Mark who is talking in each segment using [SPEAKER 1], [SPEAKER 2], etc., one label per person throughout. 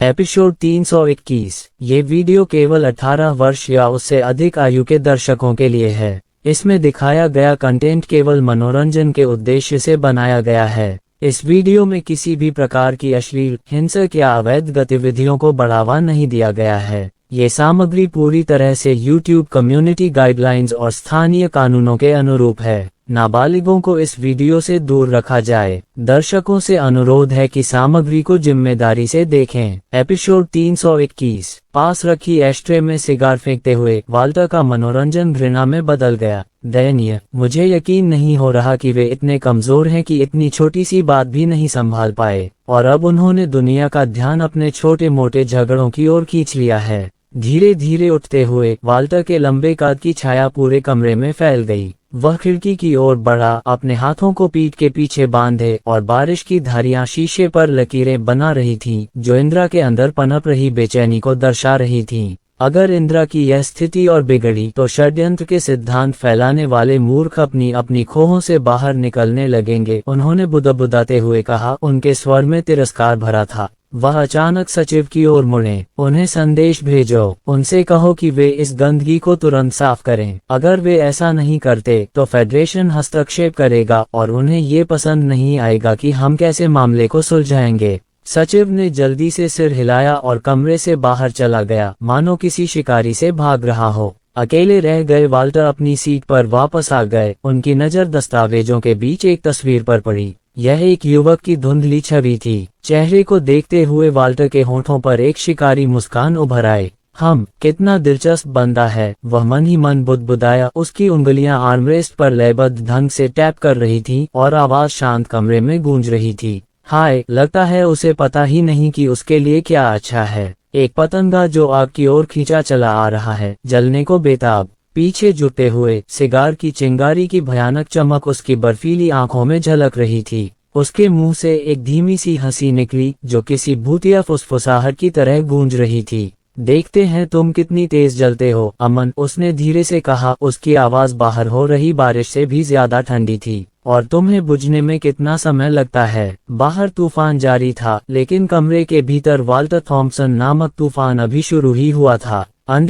[SPEAKER 1] Episode 321। ये video केवल 18 वर्ष या उससे अधिक आयु के दर्शकों के लिए है। इसमें दिखाया गया कंटेंट केवल मनोरंजन के उद्देश्य से बनाया गया है। इस वीडियो में किसी भी प्रकार की अश्लील, हिंसक या अवैध गतिविधियों को बढ़ावा नहीं दिया गया है। ये सामग्री पूरी तरह से YouTube कम्युनिटी गाइडलाइंस और स्थानीय कानूनों के अनुरूप है। नाबालिगों को इस वीडियो से दूर रखा जाए। दर्शकों से अनुरोध है कि सामग्री को जिम्मेदारी से देखें। एपिसोड 321। पास रखी एस्ट्रे में सिगार फेंकते हुए वाल्टर का मनोरंजन घृणा में बदल गया। दयनीय। मुझे यकीन नहीं हो रहा कि वे इतने कमजोर हैं कि इतनी छोटी सी बात भी नहीं संभाल पाए, और अब उन्होंने दुनिया का ध्यान अपने छोटे मोटे झगड़ों की ओर खींच लिया है। धीरे धीरे उठते हुए वाल्टर के लंबे कद की छाया पूरे कमरे में फैल गई। वह खिड़की की ओर बढ़ा, अपने हाथों को पीठ के पीछे बांधे, और बारिश की धारियां शीशे पर लकीरें बना रही थीं, जो इंद्रा के अंदर पनप रही बेचैनी को दर्शा रही थीं। अगर इंद्रा की यह स्थिति और बिगड़ी तो षड्यंत्र के सिद्धांत फैलाने वाले मूर्ख अपनी अपनी खोहों से बाहर निकलने लगेंगे, उन्होंने बुदबुदाते हुए कहा। उनके स्वर में तिरस्कार भरा था। वह अचानक सचिव की ओर मुड़े। उन्हें संदेश भेजो, उनसे कहो कि वे इस गंदगी को तुरंत साफ करें। अगर वे ऐसा नहीं करते तो फेडरेशन हस्तक्षेप करेगा और उन्हें ये पसंद नहीं आएगा कि हम कैसे मामले को सुलझाएंगे। सचिव ने जल्दी से सिर हिलाया और कमरे से बाहर चला गया, मानो किसी शिकारी से भाग रहा हो। अकेले रह गए वाल्टर अपनी सीट पर वापस आ गए। उनकी नजर दस्तावेजों के बीच एक तस्वीर पर पड़ी। यह एक युवक की धुंधली छवि थी। चेहरे को देखते हुए वाल्टर के होठों पर एक शिकारी मुस्कान उभर आई। कितना दिलचस्प बंदा है, वह मन ही मन बुदबुदाया। उसकी उंगलियां आर्मरेस्ट पर लयबद्ध ढंग से टैप कर रही थीं और आवाज शांत कमरे में गूंज रही थी। हाय, लगता है उसे पता ही नहीं कि उसके लिए क्या अच्छा है। एक पतंगा जो आग की ओर खींचा चला आ रहा है, जलने को बेताब। पीछे जुटे हुए सिगार की चिंगारी की भयानक चमक उसकी बर्फीली आंखों में झलक रही थी। उसके मुंह से एक धीमी सी हंसी निकली, जो किसी भूतिया फुसफुसाहट की तरह गूंज रही थी। देखते हैं तुम कितनी तेज जलते हो, अमन, उसने धीरे से कहा। उसकी आवाज बाहर हो रही बारिश से भी ज्यादा ठंडी थी। और तुम्हें बुझने में कितना समय लगता है? बाहर तूफान जारी था, लेकिन कमरे के भीतर वाल्टर थॉम्पसन नामक तूफान अभी शुरू ही हुआ था। अमन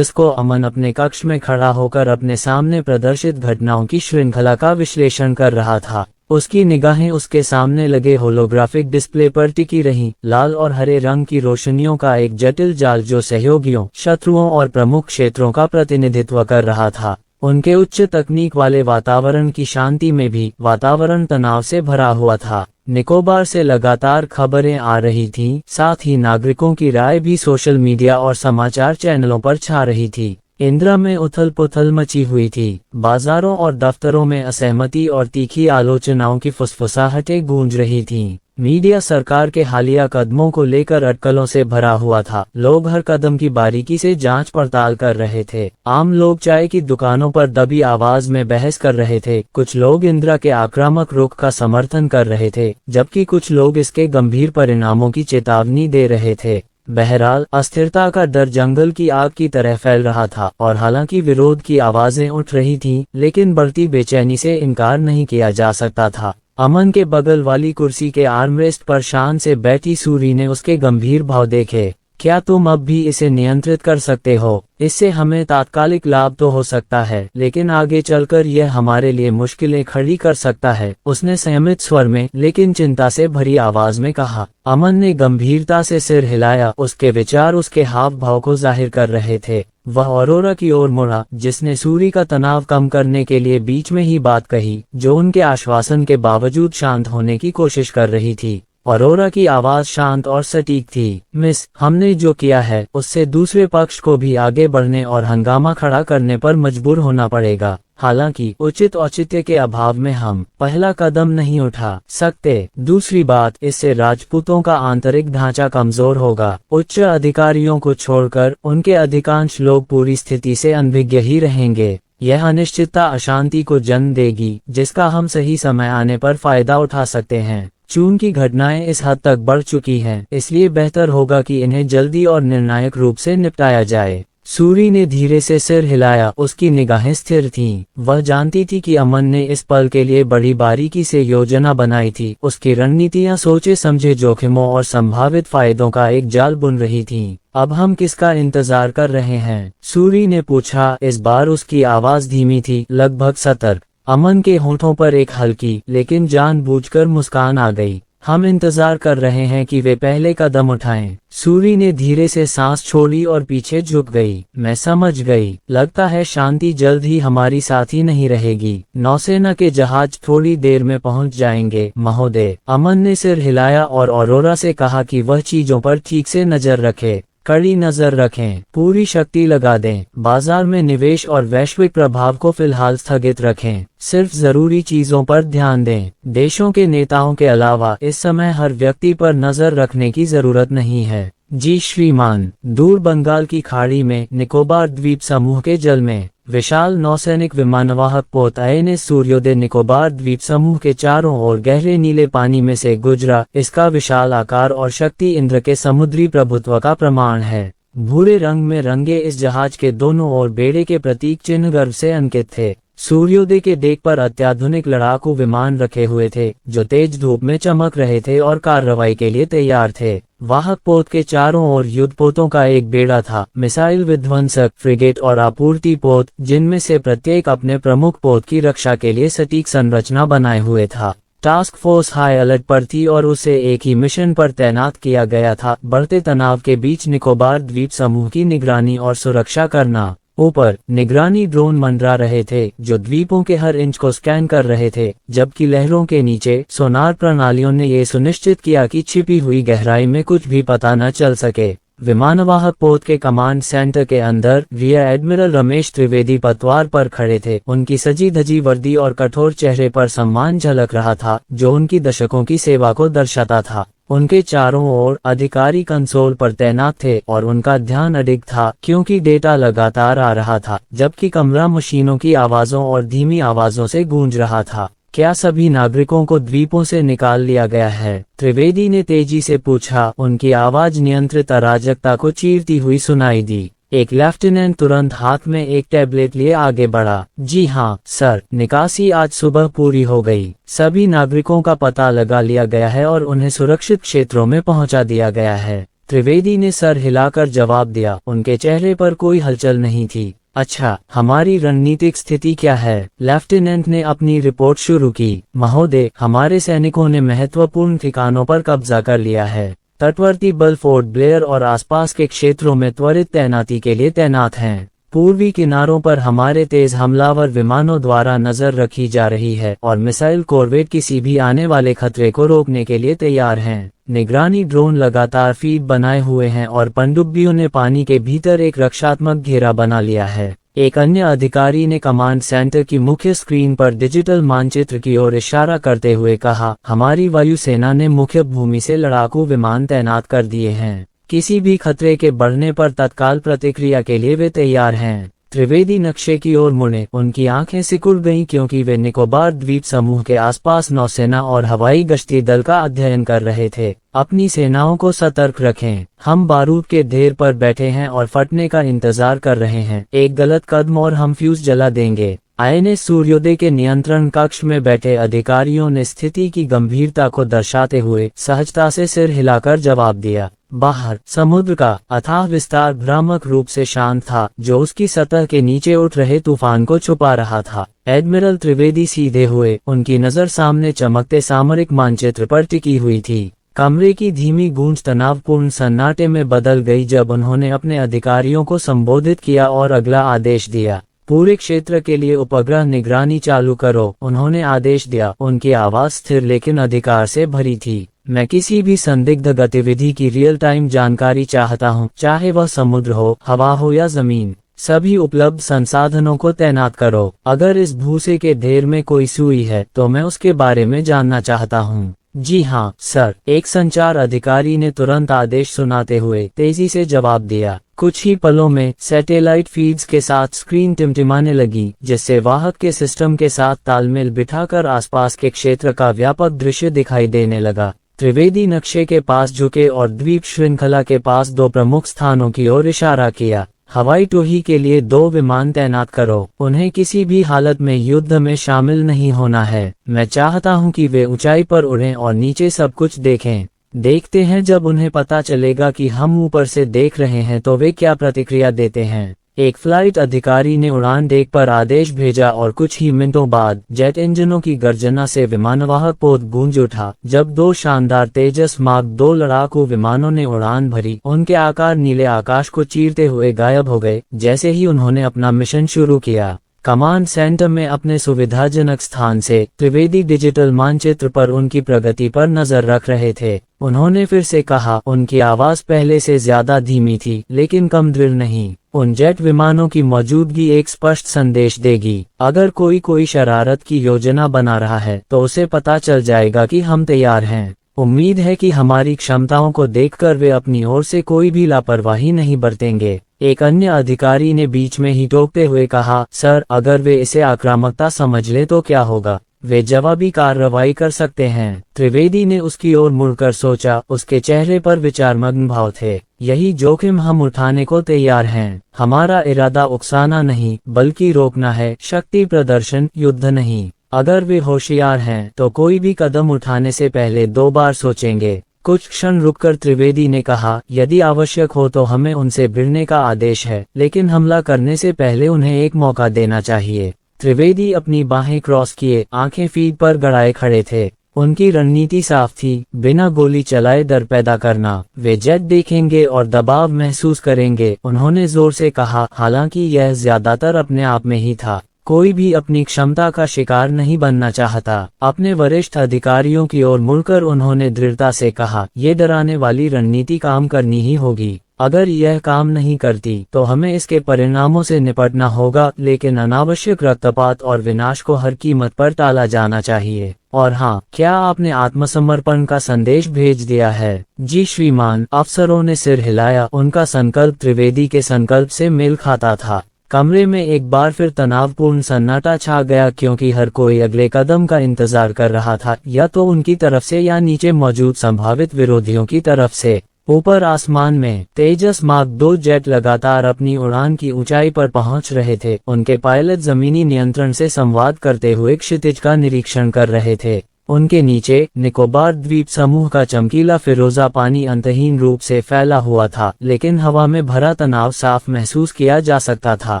[SPEAKER 1] अपने कक्ष में खड़ा होकर अपने सामने प्रदर्शित घटनाओं की श्रृंखला का विश्लेषण कर रहा था। उसकी निगाहें उसके सामने लगे होलोग्राफिक डिस्प्ले पर टिकी रहीं, लाल और हरे रंग की रोशनियों का एक जटिल जाल जो सहयोगियों, शत्रुओं और प्रमुख क्षेत्रों का प्रतिनिधित्व कर रहा था। उनके उच्च तकनीक वाले वातावरण की शांति में भी वातावरण तनाव से भरा हुआ था। निकोबार से लगातार खबरें आ रही थीं, साथ ही नागरिकों की राय भी सोशल मीडिया और समाचार चैनलों पर छा रही थी। इंदिरा में उथल पुथल मची हुई थी। बाजारों और दफ्तरों में असहमति और तीखी आलोचनाओं की फुसफुसाहटें गूंज रही थीं। मीडिया सरकार के हालिया कदमों को लेकर अटकलों से भरा हुआ था। लोग हर कदम की बारीकी से जांच पड़ताल कर रहे थे। आम लोग चाय की दुकानों पर दबी आवाज में बहस कर रहे थे। कुछ लोग इंदिरा के आक्रामक रुख का समर्थन कर रहे थे, जबकि कुछ लोग इसके गंभीर परिणामों की चेतावनी दे रहे थे। बहरहाल, अस्थिरता का डर जंगल की आग की तरह फैल रहा था, और हालांकि विरोध की आवाजें उठ रही थीं, लेकिन बढ़ती बेचैनी से इनकार नहीं किया जा सकता था। अमन के बगल वाली कुर्सी के आर्मरेस्ट पर शान से बैठी सूरी ने उसके गंभीर भाव देखे। क्या तुम अब भी इसे नियंत्रित कर सकते हो? इससे हमें तात्कालिक लाभ तो हो सकता है, लेकिन आगे चलकर यह हमारे लिए मुश्किलें खड़ी कर सकता है, उसने संयमित स्वर में लेकिन चिंता से भरी आवाज में कहा। अमन ने गंभीरता से सिर हिलाया। उसके विचार उसके हाव भाव को जाहिर कर रहे थे। वह ऑरोरा की ओर मुड़ा, जिसने सूरी का तनाव कम करने के लिए बीच में ही बात कही, जो उनके आश्वासन के बावजूद शांत होने की कोशिश कर रही थी। ऑरोरा की आवाज शांत और सटीक थी। मिस, हमने जो किया है उससे दूसरे पक्ष को भी आगे बढ़ने और हंगामा खड़ा करने पर मजबूर होना पड़ेगा। हालांकि उचित औचित्य के अभाव में हम पहला कदम नहीं उठा सकते। दूसरी बात, इससे राजपूतों का आंतरिक ढांचा कमजोर होगा। उच्च अधिकारियों को छोड़कर उनके अधिकांश लोग पूरी स्थिति से अनभिज्ञ ही रहेंगे। यह अनिश्चितता अशांति को जन्म देगी, जिसका हम सही समय आने पर फायदा उठा सकते हैं। चूंकि घटनाएं इस हद तक बढ़ चुकी हैं, इसलिए बेहतर होगा कि इन्हें जल्दी और निर्णायक रूप से निपटाया जाए। सूरी ने धीरे से सिर हिलाया, उसकी निगाहें स्थिर थीं। वह जानती थी कि अमन ने इस पल के लिए बड़ी बारीकी से योजना बनाई थी। उसकी रणनीतियां सोचे समझे जोखिमों और संभावित फायदों का एक जाल बुन रही थीं। अब हम किसका इंतजार कर रहे हैं? सूरी ने पूछा। इस बार उसकी आवाज धीमी थी, लगभग सतर्क। अमन के होठों पर एक हल्की लेकिन जानबूझकर मुस्कान आ गई। हम इंतजार कर रहे हैं कि वे पहले कदम उठाएं। सूरी ने धीरे से सांस छोड़ी और पीछे झुक गई। मैं समझ गई, लगता है शांति जल्द ही हमारी साथी नहीं रहेगी। नौसेना के जहाज थोड़ी देर में पहुंच जाएंगे महोदय। अमन ने सिर हिलाया और ऑरोरा से कहा कि वह चीजों पर ठीक से नजर रखे, कड़ी नजर रखें, पूरी शक्ति लगा दें। बाजार में निवेश और वैश्विक प्रभाव को फिलहाल स्थगित रखें, सिर्फ जरूरी चीजों पर ध्यान दें। देशों के नेताओं के अलावा इस समय हर व्यक्ति पर नजर रखने की जरूरत नहीं है। जी श्रीमान। दूर बंगाल की खाड़ी में निकोबार द्वीप समूह के जल में विशाल नौसैनिक विमानवाहक पोत INS सूर्योदय निकोबार द्वीप समूह के चारों ओर गहरे नीले पानी में से गुजरा। इसका विशाल आकार और शक्ति इंद्र के समुद्री प्रभुत्व का प्रमाण है। भूरे रंग में रंगे इस जहाज के दोनों ओर बेड़े के प्रतीक चिन्ह गर्व से अंकित थे। सूर्योदय के डेक पर अत्याधुनिक लड़ाकू विमान रखे हुए थे, जो तेज धूप में चमक रहे थे और कार्रवाई के लिए तैयार थे। वाहक पोत के चारों ओर युद्धपोतों का एक बेड़ा था, मिसाइल विध्वंसक, फ्रिगेट और आपूर्ति पोत, जिनमें से प्रत्येक अपने प्रमुख पोत की रक्षा के लिए सटीक संरचना बनाए हुए था। टास्क फोर्स हाई अलर्ट पर थी और उसे एक ही मिशन पर तैनात किया गया था, बढ़ते तनाव के बीच निकोबार द्वीप समूह की निगरानी और सुरक्षा करना। ऊपर निगरानी ड्रोन मंडरा रहे थे, जो द्वीपों के हर इंच को स्कैन कर रहे थे, जबकि लहरों के नीचे सोनार प्रणालियों ने ये सुनिश्चित किया कि छिपी हुई गहराई में कुछ भी पता न चल सके। विमानवाहक पोत के कमांड सेंटर के अंदर रियर एडमिरल रमेश त्रिवेदी पतवार पर खड़े थे। उनकी सजी धजी वर्दी और कठोर चेहरे पर सम्मान झलक रहा था, जो उनकी दशकों की सेवा को दर्शाता था। उनके चारों ओर अधिकारी कंसोल पर तैनात थे और उनका ध्यान अडिग था, क्योंकि डेटा लगातार आ रहा था, जबकि कमरा मशीनों की आवाजों और धीमी आवाजों से गूंज रहा था। क्या सभी नागरिकों को द्वीपों से निकाल लिया गया है? त्रिवेदी ने तेजी से पूछा। उनकी आवाज नियंत्रित अराजकता को चीरती हुई सुनाई दी। एक लेफ्टिनेंट तुरंत हाथ में एक टैबलेट लिए आगे बढ़ा। जी हाँ सर, निकासी आज सुबह पूरी हो गई। सभी नागरिकों का पता लगा लिया गया है और उन्हें सुरक्षित क्षेत्रों में पहुंचा दिया गया है। त्रिवेदी ने सर हिलाकर जवाब दिया। उनके चेहरे पर कोई हलचल नहीं थी। अच्छा, हमारी रणनीतिक स्थिति क्या है? लेफ्टिनेंट ने अपनी रिपोर्ट शुरू की। महोदय, हमारे सैनिकों ने महत्वपूर्ण ठिकानों पर कब्जा कर लिया है। तटवर्ती बल फोर्ट ब्लेयर और आसपास के क्षेत्रों में त्वरित तैनाती के लिए तैनात हैं। पूर्वी किनारों पर हमारे तेज हमलावर विमानों द्वारा नजर रखी जा रही है और मिसाइल कॉर्वेट किसी भी आने वाले खतरे को रोकने के लिए तैयार हैं। निगरानी ड्रोन लगातार फीड बनाए हुए हैं और पनडुब्बियों ने पानी के भीतर एक रक्षात्मक घेरा बना लिया है। एक अन्य अधिकारी ने कमांड सेंटर की मुख्य स्क्रीन पर डिजिटल मानचित्र की ओर इशारा करते हुए कहा, हमारी वायुसेना ने मुख्य भूमि से लड़ाकू विमान तैनात कर दिए हैं। किसी भी खतरे के बढ़ने पर तत्काल प्रतिक्रिया के लिए वे तैयार हैं। त्रिवेदी नक्शे की ओर मुड़े। उनकी आंखें सिकुड़ गईं, क्योंकि वे निकोबार द्वीप समूह के आसपास नौसेना और हवाई गश्ती दल का अध्ययन कर रहे थे। अपनी सेनाओं को सतर्क रखें। हम बारूद के ढेर पर बैठे हैं और फटने का इंतजार कर रहे हैं। एक गलत कदम और हम फ्यूज जला देंगे। INS सूर्योदय के नियंत्रण कक्ष में बैठे अधिकारियों ने स्थिति की गंभीरता को दर्शाते हुए सहजता से सिर हिलाकर जवाब दिया। बाहर समुद्र का अथाह विस्तार भ्रामक रूप से शांत था, जो उसकी सतह के नीचे उठ रहे तूफान को छुपा रहा था। एडमिरल त्रिवेदी सीधे हुए। उनकी नजर सामने चमकते सामरिक मानचित्र पर टिकी हुई थी। कमरे की धीमी गूंज तनावपूर्ण सन्नाटे में बदल गई जब उन्होंने अपने अधिकारियों को संबोधित किया और अगला आदेश दिया। पूरे क्षेत्र के लिए उपग्रह निगरानी चालू करो, उन्होंने आदेश दिया। उनकी आवाज स्थिर लेकिन अधिकार से भरी थी। मैं किसी भी संदिग्ध गतिविधि की रियल टाइम जानकारी चाहता हूं, चाहे वह समुद्र हो, हवा हो या जमीन। सभी उपलब्ध संसाधनों को तैनात करो। अगर इस भूसे के ढेर में कोई सुई है तो मैं उसके बारे में जानना चाहता हूं। जी हाँ सर, एक संचार अधिकारी ने तुरंत आदेश सुनाते हुए तेजी से जवाब दिया। कुछ ही पलों में सैटेलाइट फीड्स के साथ स्क्रीन टिमटिमाने लगी, जिससे वाहक के सिस्टम के साथ तालमेल बिठाकर आसपास के क्षेत्र का व्यापक दृश्य दिखाई देने लगा। त्रिवेदी नक्शे के पास झुके और द्वीप श्रृंखला के पास दो प्रमुख स्थानों की ओर इशारा किया। हवाई टोही के लिए 2 विमान तैनात करो। उन्हें किसी भी हालत में युद्ध में शामिल नहीं होना है। मैं चाहता हूं कि वे ऊंचाई पर उड़ें और नीचे सब कुछ देखें। देखते हैं जब उन्हें पता चलेगा कि हम ऊपर से देख रहे हैं तो वे क्या प्रतिक्रिया देते हैं। एक फ्लाइट अधिकारी ने उड़ान देख पर आदेश भेजा और कुछ ही मिनटों बाद जेट इंजनों की गर्जना से विमानवाहक पोत गूंज उठा। जब 2 शानदार तेजस मार्क 2 लड़ाकू विमानों ने उड़ान भरी, उनके आकार नीले आकाश को चीरते हुए गायब हो गए जैसे ही उन्होंने अपना मिशन शुरू किया। कमांड सेंटर में अपने सुविधाजनक स्थान से त्रिवेदी डिजिटल मानचित्र पर उनकी प्रगति पर नजर रख रहे थे। उन्होंने फिर से कहा। उनकी आवाज पहले से ज्यादा धीमी थी लेकिन कम दृढ़ नहीं। उन जेट विमानों की मौजूदगी एक स्पष्ट संदेश देगी। अगर कोई शरारत की योजना बना रहा है तो उसे पता चल जाएगा कि हम तैयार हैं। उम्मीद है कि हमारी क्षमताओं को देखकर वे अपनी ओर से कोई भी लापरवाही नहीं बरतेंगे। एक अन्य अधिकारी ने बीच में ही टोकते हुए कहा, सर, अगर वे इसे आक्रामकता समझ ले तो क्या होगा? वे जवाबी कार्रवाई कर सकते हैं। त्रिवेदी ने उसकी ओर मुड़कर सोचा। उसके चेहरे पर विचारमग्न भाव थे। यही जोखिम हम उठाने को तैयार हैं। हमारा इरादा उकसाना नहीं बल्कि रोकना है, शक्ति प्रदर्शन, युद्ध नहीं। अगर वे होशियार हैं तो कोई भी कदम उठाने से पहले 2 बार सोचेंगे। कुछ क्षण रुककर त्रिवेदी ने कहा, यदि आवश्यक हो तो हमें उनसे भिड़ने का आदेश है, लेकिन हमला करने से पहले उन्हें एक मौका देना चाहिए। त्रिवेदी अपनी बाहें क्रॉस किए, आंखें फीड पर गड़ाए खड़े थे। उनकी रणनीति साफ थी, बिना गोली चलाए डर पैदा करना। वे जेट देखेंगे और दबाव महसूस करेंगे, उन्होंने जोर से कहा। हालांकि यह ज्यादातर अपने आप में ही था। कोई भी अपनी क्षमता का शिकार नहीं बनना चाहता। अपने वरिष्ठ अधिकारियों की ओर मुड़कर उन्होंने दृढ़ता से कहा, ये डराने वाली रणनीति काम करनी ही होगी। अगर यह काम नहीं करती तो हमें इसके परिणामों से निपटना होगा, लेकिन अनावश्यक रक्तपात और विनाश को हर कीमत पर टाला जाना चाहिए। और हाँ, क्या आपने आत्मसमर्पण का संदेश भेज दिया है? जी श्रीमान, अफसरों ने सिर हिलाया। उनका संकल्प त्रिवेदी के संकल्प से मेल खाता था। कमरे में एक बार फिर तनावपूर्ण सन्नाटा छा गया, क्योंकि हर कोई अगले कदम का इंतजार कर रहा था, या तो उनकी तरफ से या नीचे मौजूद संभावित विरोधियों की तरफ से। ऊपर आसमान में तेजस मार्क 2 जेट लगातार अपनी उड़ान की ऊंचाई पर पहुंच रहे थे। उनके पायलट जमीनी नियंत्रण से संवाद करते हुए क्षितिज का निरीक्षण कर रहे थे। उनके नीचे निकोबार द्वीप समूह का चमकीला फिरोजा पानी अंतहीन रूप से फैला हुआ था, लेकिन हवा में भरा तनाव साफ महसूस किया जा सकता था।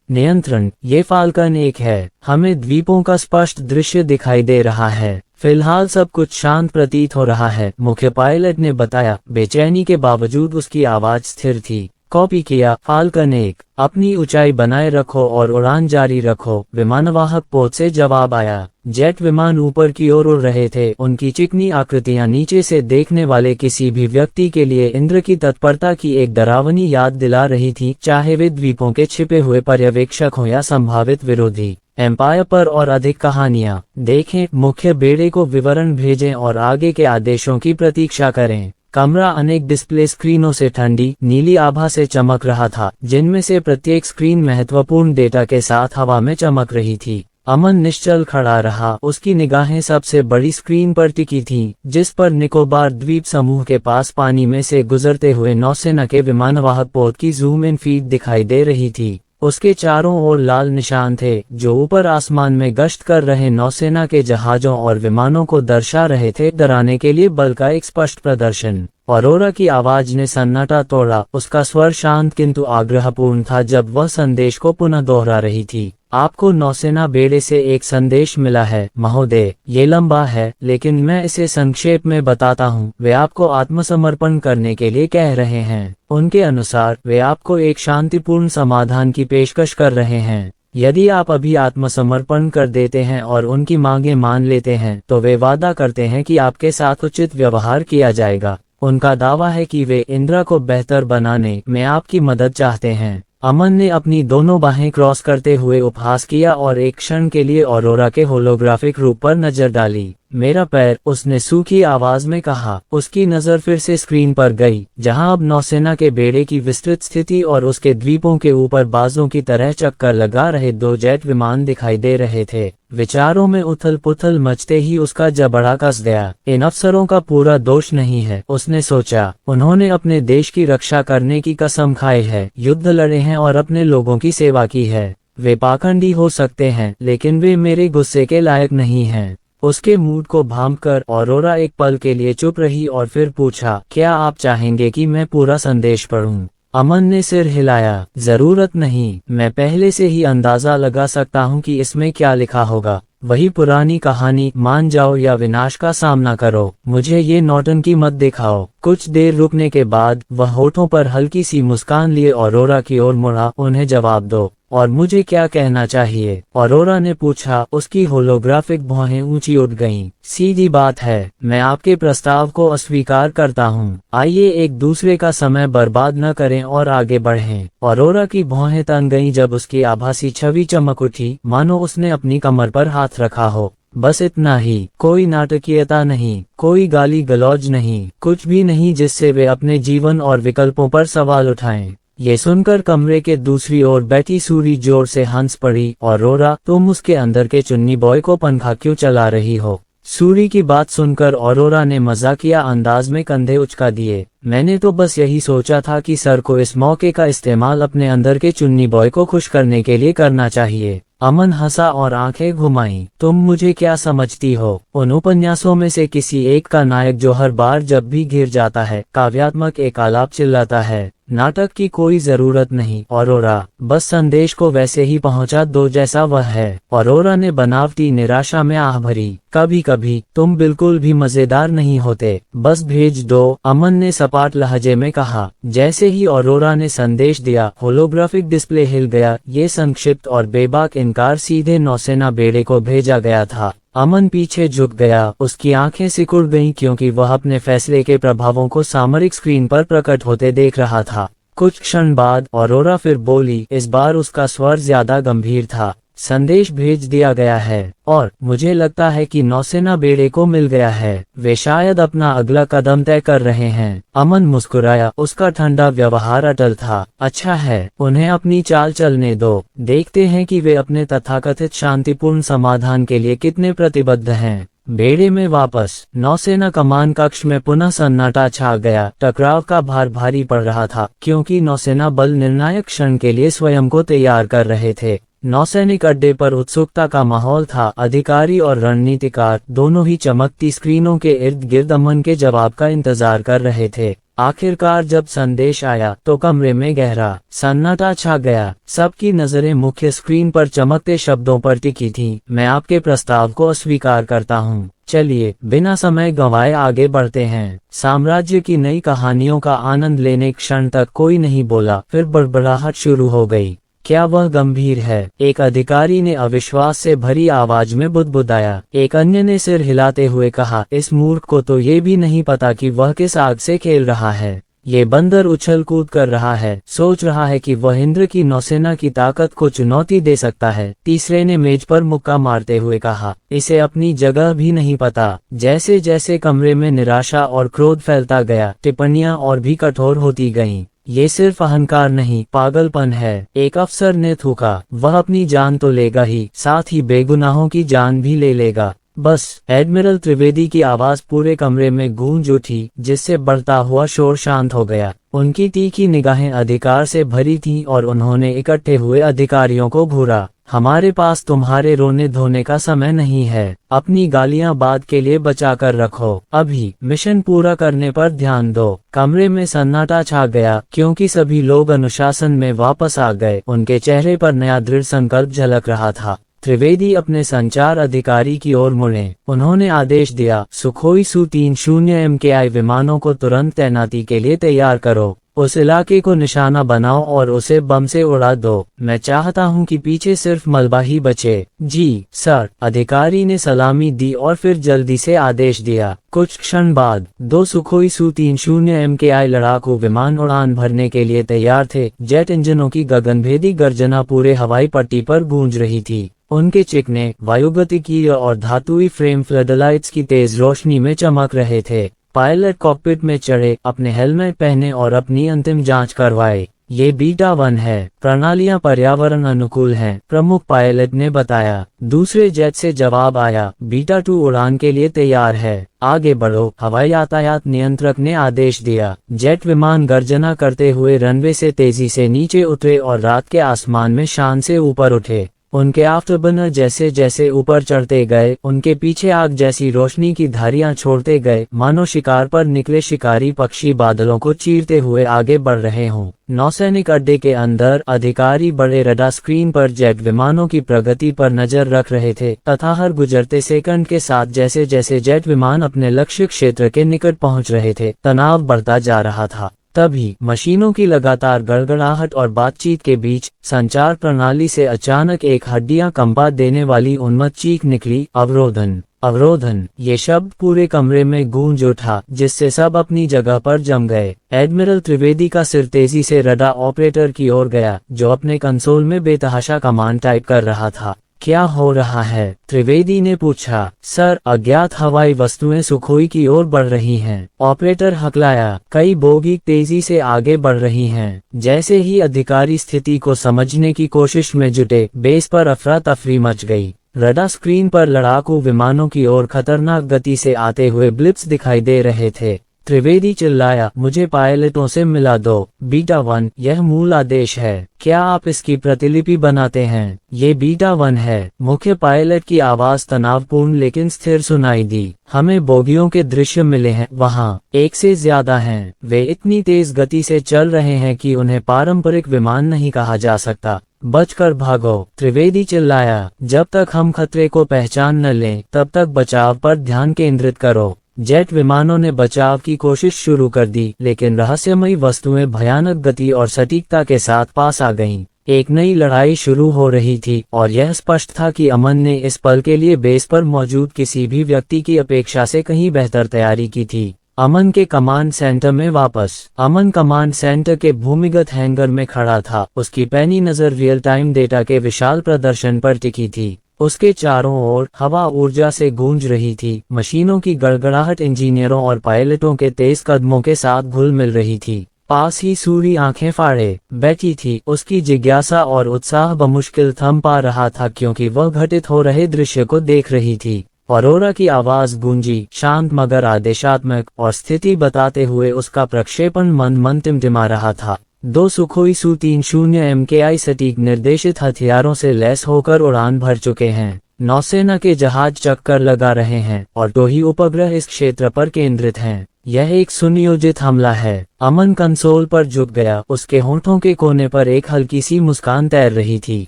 [SPEAKER 1] नियंत्रण, ये फाल्कन 1 है। हमें द्वीपों का स्पष्ट दृश्य दिखाई दे रहा है। फिलहाल सब कुछ शांत प्रतीत हो रहा है, मुख्य पायलट ने बताया। बेचैनी के बावजूद उसकी आवाज स्थिर थी। कॉपी किया, फाल्कन 1। अपनी ऊंचाई बनाए रखो और उड़ान जारी रखो, विमानवाहक पोत से जवाब आया। जेट विमान ऊपर की ओर उड़ रहे थे। उनकी चिकनी आकृतियां नीचे से देखने वाले किसी भी व्यक्ति के लिए इंद्र की तत्परता की एक डरावनी याद दिला रही थी, चाहे वे द्वीपों के छिपे हुए पर्यवेक्षक हों या संभावित विरोधी। एम्पायर पर और अधिक कहानियां देखें, मुख्य बेड़े को विवरण भेजें और आगे के आदेशों की प्रतीक्षा करें। कमरा अनेक डिस्प्ले स्क्रीनों से ठंडी नीली आभा से चमक रहा था, जिनमें से प्रत्येक स्क्रीन महत्वपूर्ण डेटा के साथ हवा में चमक रही थी। अमन निश्चल खड़ा रहा। उसकी निगाहें सबसे बड़ी स्क्रीन पर टिकी थीं, जिस पर निकोबार द्वीप समूह के पास पानी में से गुजरते हुए नौसेना के विमानवाहक पोत की जूम इन फीड दिखाई दे रही थी। उसके चारों ओर लाल निशान थे, जो ऊपर आसमान में गश्त कर रहे नौसेना के जहाजों और विमानों को दर्शा रहे थे। डराने के लिए बल का एक स्पष्ट प्रदर्शन। अरोरा की आवाज ने सन्नाटा तोड़ा। उसका स्वर शांत किंतु आग्रहपूर्ण था जब वह संदेश को पुनः दोहरा रही थी। आपको नौसेना बेड़े से एक संदेश मिला है महोदय। ये लंबा है, लेकिन मैं इसे संक्षेप में बताता हूँ। वे आपको आत्मसमर्पण करने के लिए कह रहे हैं। उनके अनुसार वे आपको एक शांतिपूर्ण समाधान की पेशकश कर रहे हैं। यदि आप अभी आत्मसमर्पण कर देते हैं और उनकी मांगें मान लेते हैं, तो वे वादा करते हैं कि आपके साथ उचित व्यवहार किया जाएगा। उनका दावा है कि वे इंद्रा को बेहतर बनाने में आपकी मदद चाहते हैं। अमन ने अपनी दोनों बाहें क्रॉस करते हुए उपहास किया और एक क्षण के लिए अरोरा के होलोग्राफिक रूप पर नजर डाली। मेरा पैर, उसने सूखी आवाज में कहा। उसकी नजर फिर से स्क्रीन पर गई, जहां अब नौसेना के बेड़े की विस्तृत स्थिति और उसके द्वीपों के ऊपर बाजों की तरह चक्कर लगा रहे 2 जेट विमान दिखाई दे रहे थे। विचारों में उथल पुथल मचते ही उसका जबड़ा कस गया। इन अफसरों का पूरा दोष नहीं है, उसने सोचा। उन्होंने अपने देश की रक्षा करने की कसम खाई है, युद्ध लड़े हैं और अपने लोगों की सेवा की है। वे पाखंडी हो सकते हैं, लेकिन वे मेरे गुस्से के लायक नहीं हैं। उसके मूड को भांपकर ऑरोरा एक पल के लिए चुप रही और फिर पूछा, क्या आप चाहेंगे कि मैं पूरा संदेश पढ़ूं? अमन ने सिर हिलाया। जरूरत नहीं, मैं पहले से ही अंदाजा लगा सकता हूं कि इसमें क्या लिखा होगा। वही पुरानी कहानी, मान जाओ या विनाश का सामना करो। मुझे ये नौटंकी मत दिखाओ। कुछ देर रुकने के बाद वह होठों पर हल्की सी मुस्कान लिए ऑरोरा की ओर मुड़ा। उन्हें जवाब दो। और मुझे क्या कहना चाहिए? ऑरोरा ने पूछा। उसकी होलोग्राफिक भौहें ऊंची उठ गईं। सीधी बात है, मैं आपके प्रस्ताव को अस्वीकार करता हूँ। आइए एक दूसरे का समय बर्बाद न करें और आगे बढ़ें। ऑरोरा की भौहें तन गईं जब उसकी आभासी छवि चमक उठी, मानो उसने अपनी कमर पर हाथ रखा हो। बस इतना ही, कोई नाटकीयता नहीं, कोई गाली गलौज नहीं, कुछ भी नहीं जिससे वे अपने जीवन और विकल्पों पर सवाल उठाएं। ये सुनकर कमरे के दूसरी ओर बैठी सूरी जोर से हंस पड़ी। ऑरोरा, तुम उसके अंदर के चुन्नी बॉय को पंखा क्यों चला रही हो? सूरी की बात सुनकर ऑरोरा ने मजाकिया अंदाज में कंधे उचका दिए। मैंने तो बस यही सोचा था कि सर को इस मौके का इस्तेमाल अपने अंदर के चुन्नी बॉय को खुश करने के लिए करना चाहिए। अमन हंसा और आंखें घुमाई। तुम मुझे क्या समझती हो? उन उपन्यासों में से किसी एक का नायक जो हर बार जब भी घिर जाता है, काव्यात्मक एक आलाप चिल्लाता है। नाटक की कोई जरूरत नहीं ऑरोरा, बस संदेश को वैसे ही पहुंचा दो जैसा वह है। ऑरोरा ने बनावटी निराशा में आह भरी। कभी कभी तुम बिल्कुल भी मजेदार नहीं होते, बस भेज दो, अमन ने सपाट लहजे में कहा। जैसे ही ऑरोरा ने संदेश दिया, होलोग्राफिक डिस्प्ले हिल गया। ये संक्षिप्त और बेबाक इनकार सीधे नौसेना बेड़े को भेजा गया था। अमन पीछे झुक गया। उसकी आंखें सिकुड़ गईं क्योंकि वह अपने फैसले के प्रभावों को सामरिक स्क्रीन पर प्रकट होते देख रहा था। कुछ क्षण बाद ऑरोरा फिर बोली। इस बार उसका स्वर ज्यादा गंभीर था। संदेश भेज दिया गया है और मुझे लगता है कि नौसेना बेड़े को मिल गया है। वे शायद अपना अगला कदम तय कर रहे हैं। अमन मुस्कुराया। उसका ठंडा व्यवहार अटल था। अच्छा है, उन्हें अपनी चाल चलने दो। देखते हैं कि वे अपने तथाकथित शांतिपूर्ण समाधान के लिए कितने प्रतिबद्ध हैं। बेड़े में वापस नौसेना कमान कक्ष में पुनः सन्नाटा छा गया। टकराव का भार भारी पड़ रहा था क्योंकि नौसेना बल निर्णायक क्षण के लिए स्वयं को तैयार कर रहे थे। नौसैनिक अड्डे पर उत्सुकता का माहौल था। अधिकारी और रणनीतिकार दोनों ही चमकती स्क्रीनों के इर्द गिर्द अमन के जवाब का इंतजार कर रहे थे। आखिरकार जब संदेश आया तो कमरे में गहरा सन्नाटा छा गया। सबकी नजरें मुख्य स्क्रीन पर चमकते शब्दों पर टिकी थीं। मैं आपके प्रस्ताव को अस्वीकार करता हूँ। चलिए बिना समय गंवाए आगे बढ़ते हैं। साम्राज्य की नई कहानियों का आनंद लेने क्षण तक कोई नहीं बोला। फिर बड़बड़ाहट शुरू हो गई। क्या वह गंभीर है? एक अधिकारी ने अविश्वास से भरी आवाज में बुदबुदाया। एक अन्य ने सिर हिलाते हुए कहा, इस मूर्ख को तो ये भी नहीं पता कि वह किस आग से खेल रहा है। ये बंदर उछल कूद कर रहा है, सोच रहा है कि वह इंद्र की नौसेना की ताकत को चुनौती दे सकता है। तीसरे ने मेज पर मुक्का मारते हुए कहा, इसे अपनी जगह भी नहीं पता। जैसे जैसे कमरे में निराशा और क्रोध फैलता गया, टिप्पणियां और भी कठोर होती गईं। ये सिर्फ अहंकार नहीं, पागलपन है। एक अफसर ने थूका, वह अपनी जान तो लेगा ही, साथ ही बेगुनाहों की जान भी ले लेगा। बस। एडमिरल त्रिवेदी की आवाज पूरे कमरे में गूंज उठी, जिससे बढ़ता हुआ शोर शांत हो गया। उनकी तीखी निगाहें अधिकार से भरी थीं और उन्होंने इकट्ठे हुए अधिकारियों को घूरा। हमारे पास तुम्हारे रोने धोने का समय नहीं है। अपनी गालियां बाद के लिए बचा कर रखो। अभी मिशन पूरा करने पर ध्यान दो। कमरे में सन्नाटा छा गया क्योंकि सभी लोग अनुशासन में वापस आ गए। उनके चेहरे पर नया दृढ़ संकल्प झलक रहा था। त्रिवेदी अपने संचार अधिकारी की ओर मुड़े। उन्होंने आदेश दिया, सुखोई Su-30 MKI विमानों को तुरंत तैनाती के लिए तैयार करो। उस इलाके को निशाना बनाओ और उसे बम से उड़ा दो। मैं चाहता हूं कि पीछे सिर्फ मलबा ही बचे। जी सर, अधिकारी ने सलामी दी और फिर जल्दी से आदेश दिया। कुछ क्षण बाद 2 सुखोई Su-30 MKI लड़ाकू विमान उड़ान भरने के लिए तैयार थे। जेट इंजनों की गगनभेदी गर्जना पूरे हवाई पट्टी पर गूंज रही थी। उनके चिकने वायुगतिकीय और धातुई फ्रेम फ्लडलाइट्स की तेज रोशनी में चमक रहे थे। पायलट कॉकपिट में चढ़े, अपने हेलमेट पहने और अपनी अंतिम जांच करवाए। ये बीटा 1 है, प्रणालियां पर्यावरण अनुकूल हैं, प्रमुख पायलट ने बताया। दूसरे जेट से जवाब आया, बीटा 2 उड़ान के लिए तैयार है, आगे बढ़ो, हवाई यातायात नियंत्रक ने आदेश दिया। जेट विमान गर्जना करते हुए रनवे से तेजी से नीचे उतरे और रात के आसमान में शान से ऊपर उठे। उनके आफ्टरबर्नर जैसे जैसे ऊपर चढ़ते गए, उनके पीछे आग जैसी रोशनी की धारियां छोड़ते गए, मानो शिकार पर निकले शिकारी पक्षी बादलों को चीरते हुए आगे बढ़ रहे हों। नौसैनिक अड्डे के अंदर अधिकारी बड़े रडार स्क्रीन पर जेट विमानों की प्रगति पर नजर रख रहे थे तथा हर गुजरते सेकंड के साथ जैसे जैसे जेट विमान अपने लक्ष्य क्षेत्र के निकट पहुंच रहे थे, तनाव बढ़ता जा रहा था। तभी मशीनों की लगातार गड़गड़ाहट और बातचीत के बीच संचार प्रणाली से अचानक एक हड्डियां कंपा देने वाली उन्मत्त चीख निकली, अवरोधन, अवरोधन। ये शब्द पूरे कमरे में गूंज उठा, जिससे सब अपनी जगह पर जम गए। एडमिरल त्रिवेदी का सिर तेजी से रडार ऑपरेटर की ओर गया, जो अपने कंसोल में बेतहाशा कमांड टाइप कर रहा था। क्या हो रहा है? त्रिवेदी ने पूछा। सर, अज्ञात हवाई वस्तुएं सुखोई की ओर बढ़ रही हैं। ऑपरेटर हकलाया। कई बोगी तेजी से आगे बढ़ रही हैं। जैसे ही अधिकारी स्थिति को समझने की कोशिश में जुटे, बेस पर अफरा तफरी मच गई। रडार स्क्रीन पर लड़ाकू विमानों की ओर खतरनाक गति से आते हुए ब्लिप्स दिखाई दे रहे थे। त्रिवेदी चिल्लाया, मुझे पायलटों से मिला दो। बीटा 1, यह मूल आदेश है, क्या आप इसकी प्रतिलिपि बनाते हैं? ये बीटा 1 है। मुख्य पायलट की आवाज तनावपूर्ण लेकिन स्थिर सुनाई दी। हमें बोगियों के दृश्य मिले हैं, वहाँ एक से ज्यादा हैं। वे इतनी तेज गति से चल रहे हैं कि उन्हें पारंपरिक विमान नहीं कहा जा सकता। बचकर भागो, त्रिवेदी चिल्लाया। जब तक हम खतरे को पहचान न लें, तब तक बचाव पर ध्यान केंद्रित करो। जेट विमानों ने बचाव की कोशिश शुरू कर दी, लेकिन रहस्यमयी वस्तुएं भयानक गति और सटीकता के साथ पास आ गईं। एक नई लड़ाई शुरू हो रही थी और यह स्पष्ट था कि अमन ने इस पल के लिए बेस पर मौजूद किसी भी व्यक्ति की अपेक्षा से कहीं बेहतर तैयारी की थी। अमन के कमांड सेंटर में वापस। अमन कमांड सेंटर के भूमिगत हैंगर में खड़ा था। उसकी पैनी नजर रियल टाइम डेटा के विशाल प्रदर्शन पर टिकी थी। उसके चारों ओर हवा ऊर्जा से गूंज रही थी। मशीनों की गड़गड़ाहट इंजीनियरों और पायलटों के तेज कदमों के साथ घुल मिल रही थी। पास ही सूरी आंखें फाड़े बैठी थी। उसकी जिज्ञासा और उत्साह बमुश्किल थम पा रहा था, क्योंकि वह घटित हो रहे दृश्य को देख रही थी। अरोरा की आवाज गूंजी, शांत मगर आदेशात्मक, और स्थिति बताते हुए उसका प्रक्षेपण मंद मंद टिमटिमा रहा था। 2 सुखोई Su-30 MKI सटीक निर्देशित हथियारों से लैस होकर उड़ान भर चुके हैं। नौसेना के जहाज चक्कर लगा रहे हैं और 2 ही उपग्रह इस क्षेत्र पर केंद्रित हैं। यह एक सुनियोजित हमला है। अमन कंसोल पर झुक गया। उसके होंठों के कोने पर एक हल्की सी मुस्कान तैर रही थी।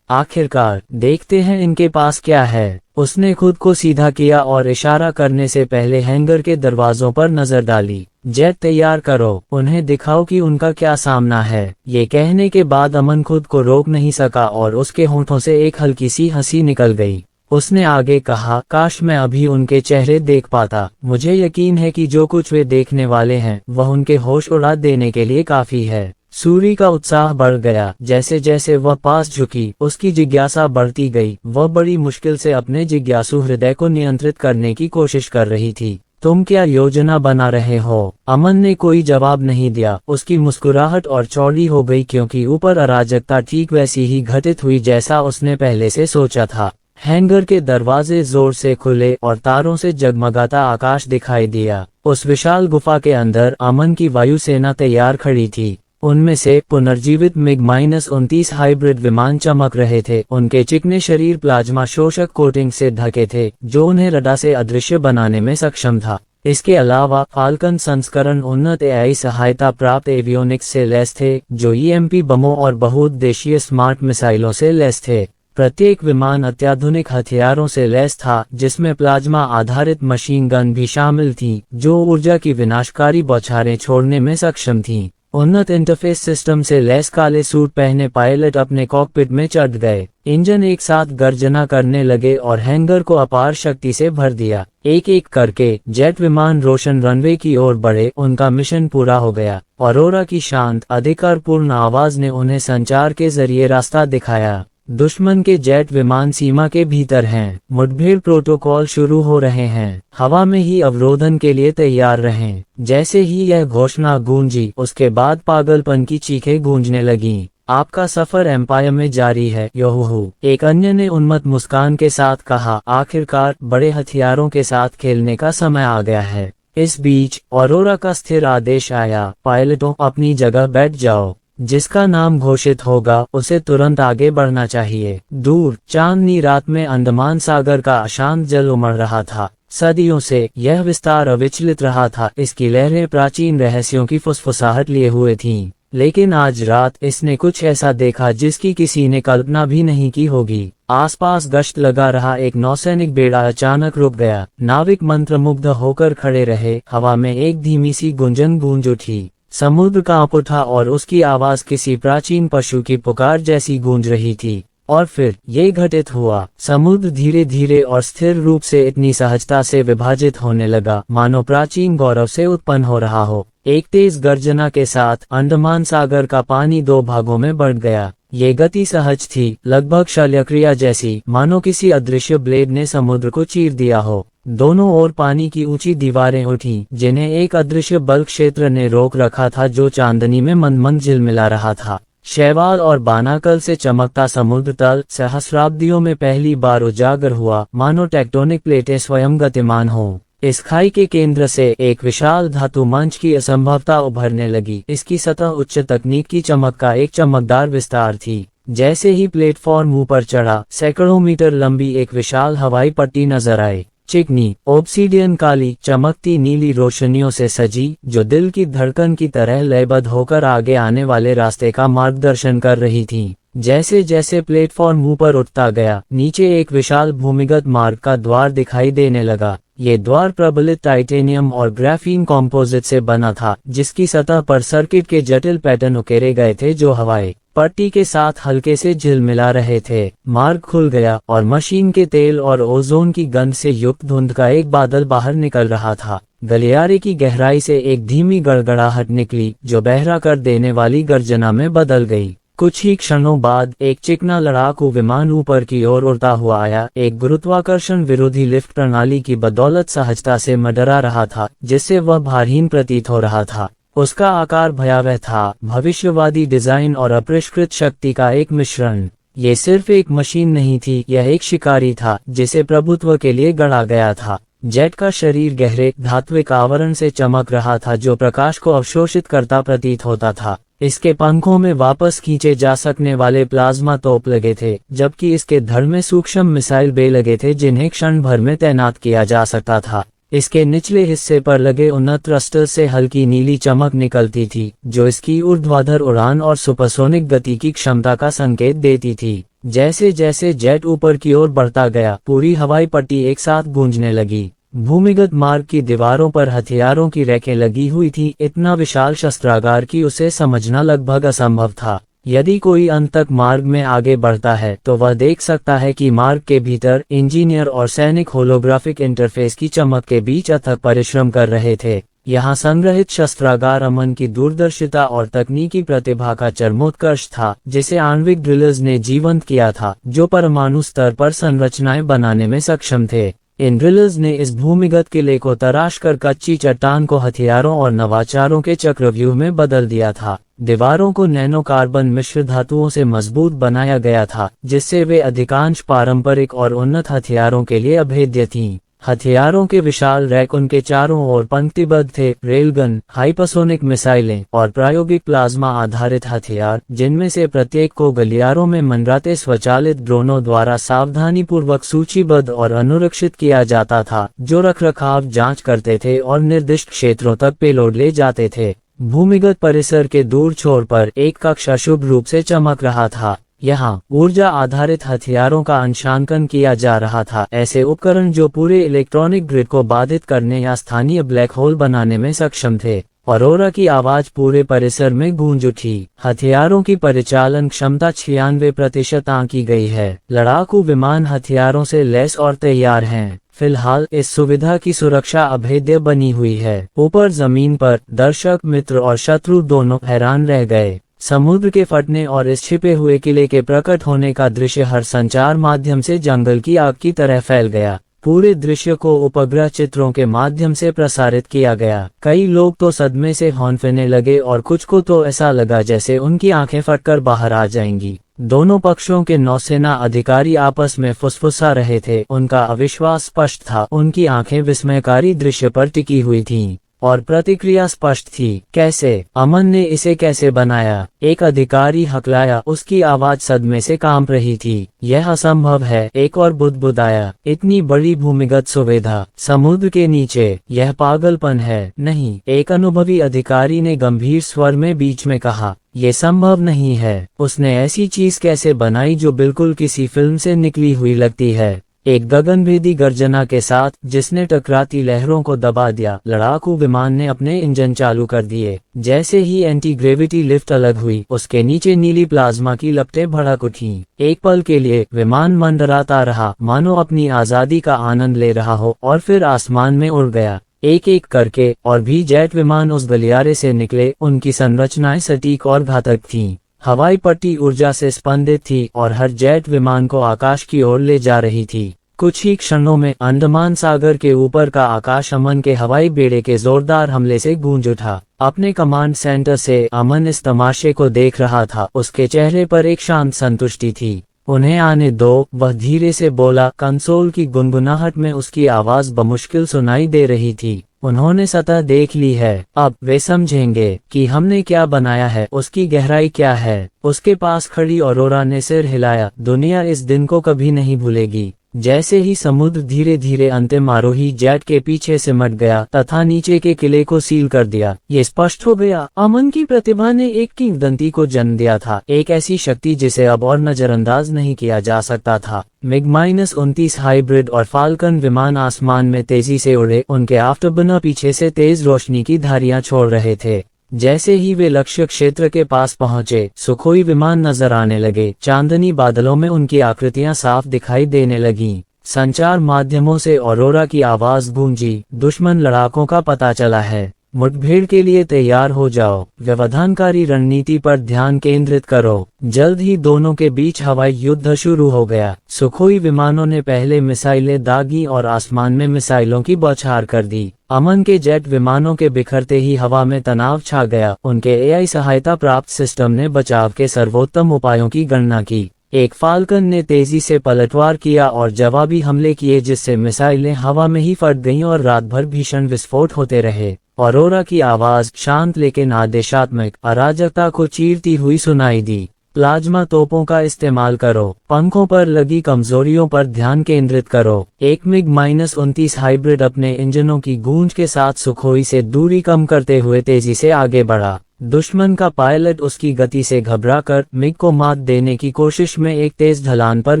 [SPEAKER 1] आखिरकार, देखते हैं इनके पास क्या है। उसने खुद को सीधा किया और इशारा करने से पहले हैंगर के दरवाजों पर नजर डाली। जेट तैयार करो, उन्हें दिखाओ कि उनका क्या सामना है। ये कहने के बाद अमन खुद को रोक नहीं सका और उसके होंठों से एक हल्की सी हंसी निकल गई। उसने आगे कहा, काश मैं अभी उनके चेहरे देख पाता। मुझे यकीन है कि जो कुछ वे देखने वाले हैं, वह उनके होश उड़ा देने के लिए काफी है। सूरी का उत्साह बढ़ गया। जैसे जैसे वह पास झुकी, उसकी जिज्ञासा बढ़ती गई। वह बड़ी मुश्किल से अपने जिज्ञासु हृदय को नियंत्रित करने की कोशिश कर रही थी। तुम क्या योजना बना रहे हो? अमन ने कोई जवाब नहीं दिया। उसकी मुस्कुराहट और चौड़ी हो गई, क्योंकि ऊपर अराजकता ठीक वैसी ही घटित हुई जैसा उसने पहले से सोचा था। हैंगर के दरवाजे जोर से खुले और तारों से जगमगाता आकाश दिखाई दिया। उस विशाल गुफा के अंदर अमन की वायुसेना तैयार खड़ी थी। उनमें से पुनर्जीवित MiG-29 हाइब्रिड विमान चमक रहे थे। उनके चिकने शरीर प्लाज्मा शोषक कोटिंग से ढके थे, जो उन्हें रडार से अदृश्य बनाने में सक्षम था। इसके अलावा फाल्कन संस्करण उन्नत AI सहायता प्राप्त एवियोनिक्स से लैस थे, जो EMP बमों और बहुउद्देशीय स्मार्ट मिसाइलों से लैस थे। प्रत्येक विमान अत्याधुनिक हथियारों से लैस था, जिसमें प्लाज्मा आधारित मशीन गन भी शामिल थी, जो ऊर्जा की विनाशकारी बौछारें छोड़ने में सक्षम थीं। उन्नत इंटरफेस सिस्टम से लैस काले सूट पहने पायलट अपने कॉकपिट में चढ़ गए। इंजन एक साथ गर्जना करने लगे और हैंगर को अपार शक्ति से भर दिया। एक एक करके जेट विमान रोशन रनवे की ओर बढ़े। उनका मिशन पूरा हो गया। अरोरा की शांत, अधिकारपूर्ण आवाज ने उन्हें संचार के जरिए रास्ता दिखाया। दुश्मन के जेट विमान सीमा के भीतर हैं। मुठभेड़ प्रोटोकॉल शुरू हो रहे हैं। हवा में ही अवरोधन के लिए तैयार रहें। जैसे ही यह घोषणा गूंजी, उसके बाद पागलपन की चीखें गूंजने लगीं। आपका सफर एम्पायर में जारी है, योहू। एक अन्य ने उन्मत्त मुस्कान के साथ कहा, आखिरकार बड़े हथियारों के साथ खेलने का समय आ गया है। इस बीच ऑरोरा का स्थिर आदेश आया, पायलटों अपनी जगह बैठ जाओ। जिसका नाम घोषित होगा उसे तुरंत आगे बढ़ना चाहिए। दूर चांदनी रात में अंडमान सागर का अशांत जल उमड़ रहा था। सदियों से यह विस्तार अविचलित रहा था। इसकी लहरें प्राचीन रहस्यों की फुसफुसाहट लिए हुए थीं। लेकिन आज रात इसने कुछ ऐसा देखा जिसकी किसी ने कल्पना भी नहीं की होगी। आसपास गश्त लगा रहा एक नौसैनिक बेड़ा अचानक रुक गया। नाविक मंत्रमुग्ध होकर खड़े रहे। हवा में एक धीमी सी गुंजन गूंज उठी। समुद्र कांप उठा और उसकी आवाज किसी प्राचीन पशु की पुकार जैसी गूंज रही थी। और फिर ये घटित हुआ। समुद्र धीरे धीरे और स्थिर रूप से इतनी सहजता से विभाजित होने लगा, मानो प्राचीन गौरव से उत्पन्न हो रहा हो। एक तेज गर्जना के साथ अंडमान सागर का पानी दो भागों में बढ़ गया। ये गति सहज थी, लगभग शल्यक्रिया जैसी, मानो किसी अदृश्य ब्लेड ने समुद्र को चीर दिया हो। दोनों ओर पानी की ऊंची दीवारें उठीं, जिन्हें एक अदृश्य बल क्षेत्र ने रोक रखा था, जो चांदनी में मंद मंद झिलमिला रहा था। शैवाल और बानाकल से चमकता समुद्र तल सहस्राब्दियों में पहली बार उजागर हुआ, मानो टेक्टोनिक प्लेटें स्वयं गतिमान हों। इस खाई के केंद्र से एक विशाल धातु मंच की असंभवता उभरने लगी। इसकी सतह उच्च तकनीक की चमक का एक चमकदार विस्तार थी। जैसे ही प्लेटफॉर्म ऊपर चढ़ा, सैकड़ों मीटर लंबी एक विशाल हवाई पट्टी नजर आई। चिकनी ओब्सीडियन काली चमकती नीली रोशनियों से सजी, जो दिल की धड़कन की तरह लयबद्ध होकर आगे आने वाले रास्ते का मार्गदर्शन कर रही थीं। जैसे जैसे प्लेटफॉर्म ऊपर उठता गया, नीचे एक विशाल भूमिगत मार्ग का द्वार दिखाई देने लगा। ये द्वार प्रबलित टाइटेनियम और ग्राफीन कॉम्पोजिट से बना था, जिसकी सतह पर सर्किट के जटिल पैटर्न उकेरे गए थे, जो हवाई पट्टी के साथ हल्के से झिलमिला रहे थे। मार्ग खुल गया और मशीन के तेल और ओजोन की गंध से युक्त धुंध का एक बादल बाहर निकल रहा था। गलियारे की गहराई से एक धीमी गड़गड़ाहट निकली, जो बहरा कर देने वाली गर्जना में बदल गई। कुछ ही क्षणों बाद एक चिकना लड़ाकू विमान ऊपर की ओर उड़ता हुआ आया। एक गुरुत्वाकर्षण विरोधी लिफ्ट प्रणाली की बदौलत सहजता से मडरा रहा था, जिससे वह भारहीन प्रतीत हो रहा था। उसका आकार भयावह था, भविष्यवादी डिजाइन और अपरिष्कृत शक्ति का एक मिश्रण। ये सिर्फ एक मशीन नहीं थी, यह एक शिकारी था, जिसे प्रभुत्व के लिए गढ़ा गया था। जेट का शरीर गहरे धात्विक आवरण से चमक रहा था, जो प्रकाश को अवशोषित करता प्रतीत होता था। इसके पंखों में वापस खींचे जा सकने वाले प्लाज्मा तोप लगे थे, जबकि इसके धड़ में सूक्ष्म मिसाइल बे लगे थे, जिन्हें क्षण भर में तैनात किया जा सकता था। इसके निचले हिस्से पर लगे उन्नत थ्रस्टर्स से हल्की नीली चमक निकलती थी, जो इसकी ऊर्ध्वाधर उड़ान और सुपरसोनिक गति की क्षमता का संकेत देती थी। जैसे जैसे जेट ऊपर की ओर बढ़ता गया, पूरी हवाई पट्टी एक साथ गूंजने लगी। भूमिगत मार्ग की दीवारों पर हथियारों की रैकें लगी हुई थी, इतना विशाल शस्त्रागार कि उसे समझना लगभग असंभव था। यदि कोई अंत तक मार्ग में आगे बढ़ता है, तो वह देख सकता है कि मार्ग के भीतर इंजीनियर और सैनिक होलोग्राफिक इंटरफेस की चमक के बीच अथक परिश्रम कर रहे थे। यहाँ संग्रहित शस्त्रागार अमन की दूरदर्शिता और तकनीकी प्रतिभा का चरमोत्कर्ष था, जिसे आणविक ड्रिलर्स ने जीवंत किया था, जो परमाणु स्तर पर संरचनाएं बनाने में सक्षम थे। इन ड्रिलर्स ने इस भूमिगत किले को तराश कर कच्ची चट्टान को हथियारों और नवाचारों के चक्रव्यूह में बदल दिया था। दीवारों को नैनो कार्बन मिश्र धातुओं से मजबूत बनाया गया था, जिससे वे अधिकांश पारंपरिक और उन्नत हथियारों के लिए अभेद्य थीं। हथियारों के विशाल रैक उनके चारों ओर पंक्तिबद्ध थे, रेलगन, हाइपरसोनिक मिसाइलें और प्रायोगिक प्लाज्मा आधारित हथियार, जिनमें से प्रत्येक को गलियारों में मंडराते स्वचालित ड्रोनों द्वारा सावधानीपूर्वक सूचीबद्ध और अनुरक्षित किया जाता था, जो रखरखाव जांच करते थे और निर्दिष्ट क्षेत्रों तक पेलोड ले जाते थे। भूमिगत परिसर के दूर छोर पर एक कक्ष अशुभ रूप से चमक रहा था। यहाँ ऊर्जा आधारित हथियारों का अंशांकन किया जा रहा था, ऐसे उपकरण जो पूरे इलेक्ट्रॉनिक ग्रिड को बाधित करने या स्थानीय ब्लैक होल बनाने में सक्षम थे। ऑरोरा की आवाज पूरे परिसर में गूंज उठी। हथियारों की परिचालन क्षमता 96% आंकी गई है। लड़ाकू विमान हथियारों से लैस और तैयार हैं। फिलहाल इस सुविधा की सुरक्षा अभेद्य बनी हुई है। ऊपर जमीन पर दर्शक, मित्र और शत्रु दोनों हैरान रह गए। समुद्र के फटने और इस छिपे हुए किले के प्रकट होने का दृश्य हर संचार माध्यम से जंगल की आग की तरह फैल गया। पूरे दृश्य को उपग्रह चित्रों के माध्यम से प्रसारित किया गया। कई लोग तो सदमे से हौंफने लगे और कुछ को तो ऐसा लगा जैसे उनकी आंखें फटकर बाहर आ जाएंगी। दोनों पक्षों के नौसेना अधिकारी आपस में फुसफुसा रहे थे। उनका अविश्वास स्पष्ट था। उनकी आंखें विस्मयकारी दृश्य पर टिकी हुई थीं और प्रतिक्रिया स्पष्ट थी। कैसे? अमन ने इसे कैसे बनाया? एक अधिकारी हकलाया। उसकी आवाज सदमे से कांप रही थी। यह असंभव है, एक और बुदबुदाया। इतनी बड़ी भूमिगत सुविधा समुद्र के नीचे, यह पागलपन है। नहीं, एक अनुभवी अधिकारी ने गंभीर स्वर में बीच में कहा, ये संभव नहीं है। उसने ऐसी चीज कैसे बनाई जो बिल्कुल किसी फिल्म से निकली हुई लगती है। एक गगनभेदी गर्जना के साथ जिसने टकराती लहरों को दबा दिया, लड़ाकू विमान ने अपने इंजन चालू कर दिए। जैसे ही एंटी ग्रेविटी लिफ्ट अलग हुई, उसके नीचे नीली प्लाज्मा की लपटें भड़क उठीं। एक पल के लिए विमान मंडराता रहा, मानो अपनी आजादी का आनंद ले रहा हो, और फिर आसमान में उड़ गया। एक एक करके और भी जेट विमान उस गलियारे से निकले। उनकी संरचनाएं सटीक और घातक थीं। हवाई पट्टी ऊर्जा से स्पंदित थी और हर जेट विमान को आकाश की ओर ले जा रही थी। कुछ ही क्षणों में अंडमान सागर के ऊपर का आकाश अमन के हवाई बेड़े के जोरदार हमले से गूंज उठा। अपने कमांड सेंटर से अमन इस तमाशे को देख रहा था। उसके चेहरे पर एक शांत संतुष्टि थी। उन्हें आने दो, वह धीरे से बोला। कंसोल की गुनगुनाहट में उसकी आवाज बमुश्किल सुनाई दे रही थी। उन्होंने सतह देख ली है। अब वे समझेंगे कि हमने क्या बनाया है, उसकी गहराई क्या है। उसके पास खड़ी ऑरोरा ने सिर हिलाया। दुनिया इस दिन को कभी नहीं भूलेगी। जैसे ही समुद्र धीरे धीरे अंतिम आरोही जेट के पीछे सिमट गया तथा नीचे के किले को सील कर दिया, ये स्पष्ट हो गया, अमन की प्रतिभा ने एक किंवदंती को जन्म दिया था। एक ऐसी शक्ति जिसे अब और नजरअंदाज नहीं किया जा सकता था। MiG-29 हाइब्रिड और फाल्कन विमान आसमान में तेजी से उड़े। उनके आफ्टरबर्नर पीछे से तेज रोशनी की धारियां छोड़ रहे थे। जैसे ही वे लक्ष्य क्षेत्र के पास पहुंचे, सुखोई विमान नजर आने लगे। चांदनी बादलों में उनकी आकृतियां साफ दिखाई देने लगीं। संचार माध्यमों से ऑरोरा की आवाज गूंजी, दुश्मन लड़ाकों का पता चला है। मुठभेड़ के लिए तैयार हो जाओ। व्यवधानकारी रणनीति पर ध्यान केंद्रित करो। जल्द ही दोनों के बीच हवाई युद्ध शुरू हो गया। सुखोई विमानों ने पहले मिसाइलें दागी और आसमान में मिसाइलों की बौछार कर दी। अमन के जेट विमानों के बिखरते ही हवा में तनाव छा गया। उनके AI सहायता प्राप्त सिस्टम ने बचाव के सर्वोत्तम उपायों की गणना की। एक फाल्कन ने तेजी से पलटवार किया और जवाबी हमले किए, जिससे मिसाइलें हवा में ही फट गईं और रात भर भीषण विस्फोट होते रहे। ऑरोरा की आवाज शांत लेकिन आदेशात्मक, अराजकता को चीरती हुई सुनाई दी। प्लाज्मा तोपों का इस्तेमाल करो। पंखों पर लगी कमजोरियों पर ध्यान केंद्रित करो। एक MiG-29 हाइब्रिड अपने इंजनों की गूंज के साथ सुखोई से दूरी कम करते हुए तेजी से आगे बढ़ा। दुश्मन का पायलट उसकी गति से घबराकर मिग को मात देने की कोशिश में एक तेज ढलान पर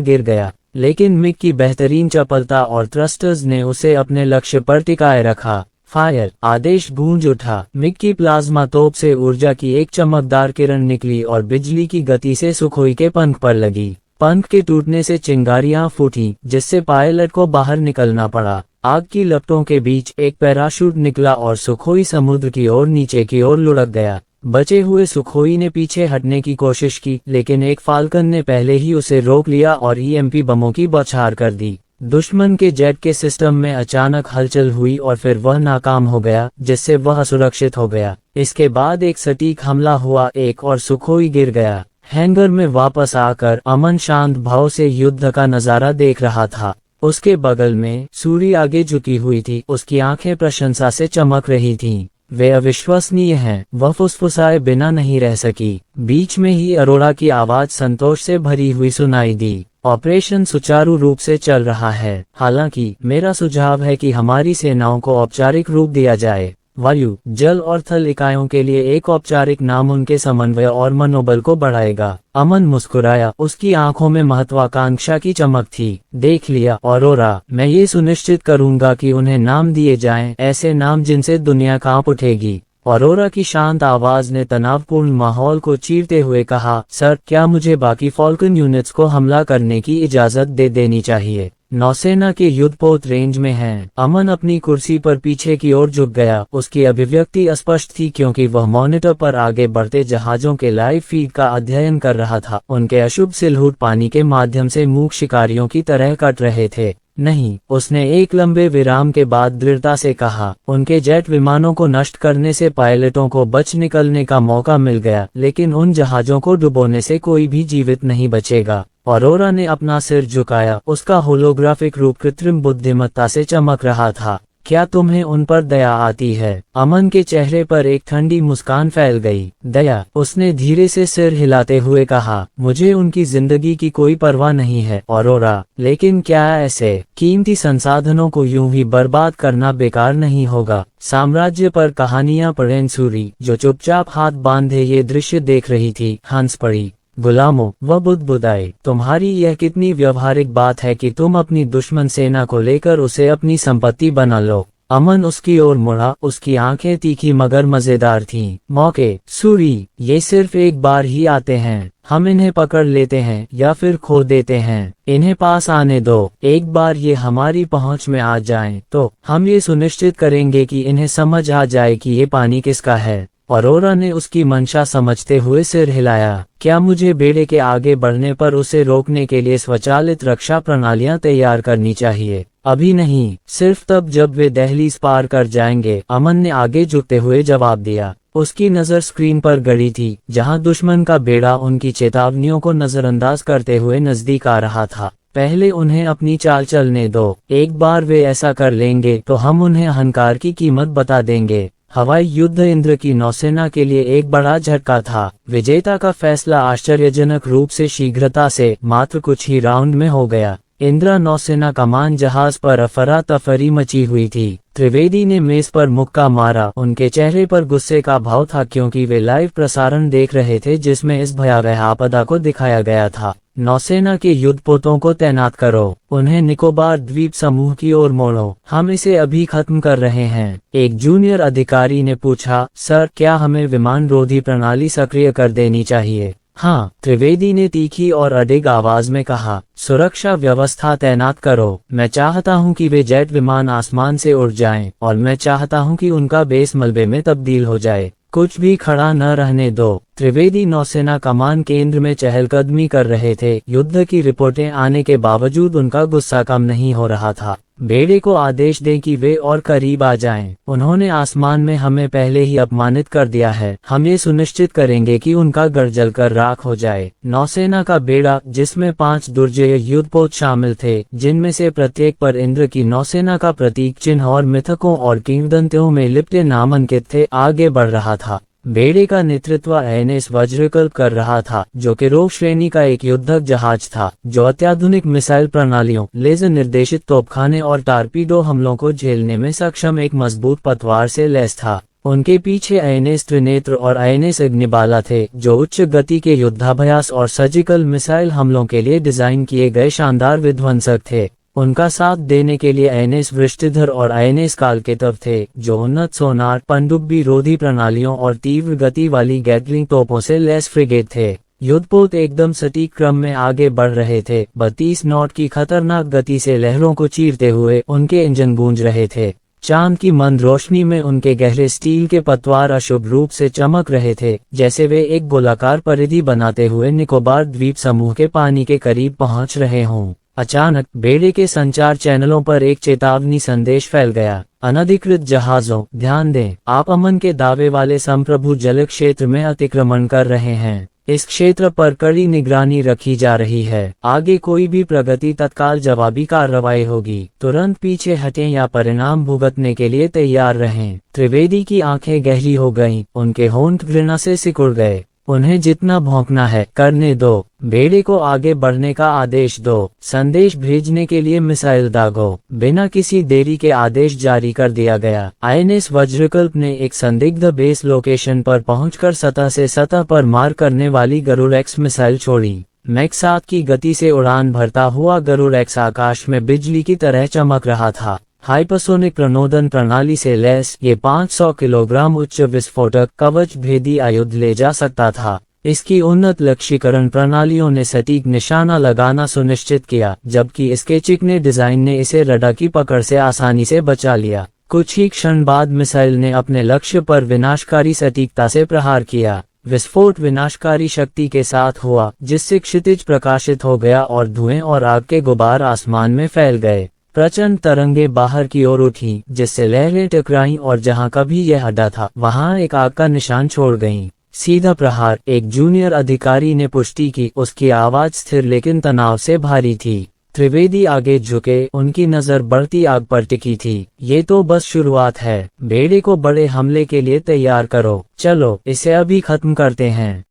[SPEAKER 1] गिर गया, लेकिन मिग की बेहतरीन चपलता और थ्रस्टर्स ने उसे अपने लक्ष्य पर टिकाए रखा। फायर आदेश गूंज उठा। मिग की प्लाज्मा तोप से ऊर्जा की एक चमकदार किरण निकली और बिजली की गति से सुखोई के पंख पर लगी। पंख के टूटने से चिंगारियां फूटी, जिससे पायलट को बाहर निकलना पड़ा। आग की लपटों के बीच एक पैराशूट निकला और सुखोई समुद्र की ओर नीचे की ओर लुढ़क गया। बचे हुए सुखोई ने पीछे हटने की कोशिश की, लेकिन एक फाल्कन ने पहले ही उसे रोक लिया और EMP बमों की बौछार कर दी। दुश्मन के जेट के सिस्टम में अचानक हलचल हुई और फिर वह नाकाम हो गया, जिससे वह असुरक्षित हो गया। इसके बाद एक सटीक हमला हुआ, एक और सुखोई गिर गया। हैंगर में वापस आकर अमन शांत भाव से युद्ध का नजारा देख रहा था। उसके बगल में सूरी आगे झुकी हुई थी। उसकी आंखें प्रशंसा से चमक रही थीं। वे अविश्वसनीय हैं। वह फुसफुसाए बिना नहीं रह सकी। बीच में ही अरोड़ा की आवाज संतोष से भरी हुई सुनाई दी। ऑपरेशन सुचारू रूप से चल रहा है। हालांकि मेरा सुझाव है कि हमारी सेनाओं को औपचारिक रूप दिया जाए। वायु, जल और थल इकाइयों के लिए एक औपचारिक नाम उनके समन्वय और मनोबल को बढ़ाएगा। अमन मुस्कुराया। उसकी आंखों में महत्वाकांक्षा की चमक थी। देख लिया ऑरोरा, मैं ये सुनिश्चित करूंगा कि उन्हें नाम दिए जाएं, ऐसे नाम जिनसे दुनिया कांप उठेगी। ऑरोरा की शांत आवाज ने तनावपूर्ण माहौल को चीरते हुए कहा, सर, क्या मुझे बाकी फाल्कन यूनिट्स को हमला करने की इजाजत दे देनी चाहिए? नौसेना के युद्धपोत रेंज में हैं। अमन अपनी कुर्सी पर पीछे की ओर झुक गया। उसकी अभिव्यक्ति अस्पष्ट थी क्योंकि वह मॉनिटर पर आगे बढ़ते जहाजों के लाइव फीड का अध्ययन कर रहा था। उनके अशुभ सिलहूट पानी के माध्यम से मूक शिकारियों की तरह कट रहे थे। नहीं, उसने एक लंबे विराम के बाद दृढ़ता से कहा। उनके जेट विमानों को नष्ट करने से पायलटों को बच निकलने का मौका मिल गया, लेकिन उन जहाजों को डुबोने से कोई भी जीवित नहीं बचेगा। अरोरा ने अपना सिर झुकाया। उसका होलोग्राफिक रूप कृत्रिम बुद्धिमत्ता से चमक रहा था। क्या तुम्हें उन पर दया आती है? अमन के चेहरे पर एक ठंडी मुस्कान फैल गई। दया? उसने धीरे से सिर हिलाते हुए कहा, मुझे उनकी जिंदगी की कोई परवाह नहीं है अरोरा, लेकिन क्या ऐसे कीमती संसाधनों को यूं ही बर्बाद करना बेकार नहीं होगा? साम्राज्य पर कहानियां पढ़ें। सूरी, जो चुपचाप हाथ बांधे ये दृश्य देख रही थी, हंस पड़ी। गुलामों, वह बुदबुदाए, तुम्हारी यह कितनी व्यवहारिक बात है कि तुम अपनी दुश्मन सेना को लेकर उसे अपनी संपत्ति बना लो। अमन उसकी ओर मुड़ा। उसकी आंखें तीखी मगर मजेदार थीं। मौके, सूरी, ये सिर्फ एक बार ही आते हैं। हम इन्हें पकड़ लेते हैं या फिर खो देते हैं। इन्हें पास आने दो। एक बार ये हमारी पहुंच में आ जाएं, तो हम ये सुनिश्चित करेंगे कि इन्हें समझ आ जाए कि ये पानी किसका है। अरोरा ने उसकी मंशा समझते हुए सिर हिलाया। क्या मुझे बेड़े के आगे बढ़ने पर उसे रोकने के लिए स्वचालित रक्षा प्रणालियां तैयार करनी चाहिए? अभी नहीं, सिर्फ तब जब वे दहलीज पार कर जाएंगे, अमन ने आगे झुकते हुए जवाब दिया। उसकी नजर स्क्रीन पर गड़ी थी, जहां दुश्मन का बेड़ा उनकी चेतावनियों को नजरअंदाज करते हुए नजदीक आ रहा था। पहले उन्हें अपनी चाल चलने दो। एक बार वे ऐसा कर लेंगे तो हम उन्हें अहंकार की कीमत बता देंगे। हवाई युद्ध इंद्र की नौसेना के लिए एक बड़ा झटका था। विजेता का फैसला आश्चर्यजनक रूप से शीघ्रता से मात्र कुछ ही राउंड में हो गया। इंदिरा नौसेना कमान जहाज पर अफरा तफरी मची हुई थी। त्रिवेदी ने मेज पर मुक्का मारा। उनके चेहरे पर गुस्से का भाव था क्योंकि वे लाइव प्रसारण देख रहे थे जिसमें इस भयावह आपदा को दिखाया गया था। नौसेना के युद्धपोतों को तैनात करो। उन्हें निकोबार द्वीप समूह की ओर मोड़ो। हम इसे अभी खत्म कर रहे हैं। एक जूनियर अधिकारी ने पूछा, सर, क्या हमें विमान रोधी प्रणाली सक्रिय कर देनी चाहिए? हाँ, त्रिवेदी ने तीखी और अडिग आवाज में कहा। सुरक्षा व्यवस्था तैनात करो। मैं चाहता हूं कि वे जेट विमान आसमान से उड़ जाएं, और मैं चाहता हूं कि उनका बेस मलबे में तब्दील हो जाए। कुछ भी खड़ा न रहने दो। त्रिवेदी नौसेना कमान केंद्र में चहलकदमी कर रहे थे। युद्ध की रिपोर्टें आने के बावजूद उनका गुस्सा कम नहीं हो रहा था। बेड़े को आदेश दें कि वे और करीब आ जाएं। उन्होंने आसमान में हमें पहले ही अपमानित कर दिया है। हम ये सुनिश्चित करेंगे कि उनका गढ़ जलकर राख हो जाए। नौसेना का बेड़ा, जिसमें 5 दुर्जय युद्धपोत शामिल थे, जिनमें से प्रत्येक पर इंद्र की नौसेना का प्रतीक चिन्ह और मिथकों और किंवदंतियों में लिपटे नाम अंकित थे, आगे बढ़ रहा था। बेड़े का नेतृत्व आईएनएस वज्रकल्प कर रहा था, जो कि रोग श्रेणी का एक युद्धक जहाज था, जो अत्याधुनिक मिसाइल प्रणालियों, लेजर निर्देशित तोपखाने और टारपीडो हमलों को झेलने में सक्षम एक मजबूत पतवार से लैस था। उनके पीछे आईएनएस त्रिनेत्र और आईएनएस अग्निबाला थे, जो उच्च गति के युद्धाभ्यास और सर्जिकल मिसाइल हमलों के लिए डिजाइन किए गए शानदार विध्वंसक थे। उनका साथ देने के लिए आईएनएस वृष्टिधर और आईएनएस कालकेतव थे, जो उन्नत सोनार, पनडुब्बी रोधी प्रणालियों और तीव्र गति वाली गैटलिंग तोपों से लैस फ्रिगेट थे। युद्धपोत एकदम सटीक क्रम में आगे बढ़ रहे थे। 32 नॉट की खतरनाक गति से लहरों को चीरते हुए उनके इंजन गूंज रहे थे। चांद की मंद रोशनी में उनके गहरे स्टील के पतवार अशुभ रूप से चमक रहे थे, जैसे वे एक गोलाकार परिधि बनाते हुए निकोबार द्वीप समूह के पानी के करीब पहुंच रहे हों। अचानक बेड़े के संचार चैनलों पर एक चेतावनी संदेश फैल गया। अनधिकृत जहाजों, ध्यान दें, आप अमन के दावे वाले संप्रभु जल क्षेत्र में अतिक्रमण कर रहे हैं। इस क्षेत्र पर कड़ी निगरानी रखी जा रही है। आगे कोई भी प्रगति तत्काल जवाबी कार्रवाई होगी। तुरंत पीछे हटें या परिणाम भुगतने के लिए तैयार रहें। त्रिवेदी की आंखें गहरी हो गईं, उनके होंठ घृणा से सिकुड़ गए। उन्हें जितना भौंकना है करने दो। बेड़े को आगे बढ़ने का आदेश दो। संदेश भेजने के लिए मिसाइल दागो। बिना किसी देरी के आदेश जारी कर दिया गया। आईएनएस वज्रकल्प ने एक संदिग्ध बेस लोकेशन पर पहुंचकर सतह से सतह पर मार करने वाली गरुड़ एक्स मिसाइल छोड़ी। मैक 7 की गति से उड़ान भरता हुआ गरुड़ एक्स आकाश में बिजली की तरह चमक रहा था। हाइपरसोनिक प्रणोदन प्रणाली से लैस ये 500 किलोग्राम उच्च विस्फोटक कवच भेदी आयुध ले जा सकता था। इसकी उन्नत लक्ष्यीकरण प्रणालियों ने सटीक निशाना लगाना सुनिश्चित किया, जबकि इसके चिकने डिजाइन ने इसे रडार की पकड़ से आसानी से बचा लिया। कुछ ही क्षण बाद मिसाइल ने अपने लक्ष्य पर विनाशकारी सटीकता से प्रहार किया। विस्फोट विनाशकारी शक्ति के साथ हुआ, जिससे क्षितिज प्रकाशित हो गया और धुएं और आग के गुबार आसमान में फैल गए। प्रचंड तरंगे बाहर की ओर उठी, जिससे लहरें टकराईं और जहां कभी यह अड्डा था वहां एक आग का निशान छोड़ गईं। सीधा प्रहार, एक जूनियर अधिकारी ने पुष्टि की। उसकी आवाज स्थिर लेकिन तनाव से भारी थी। त्रिवेदी आगे झुके, उनकी नजर बढ़ती आग पर टिकी थी। ये तो बस शुरुआत है, बेड़े को बड़े हमले के लिए तैयार करो। चलो इसे अभी खत्म करते हैं।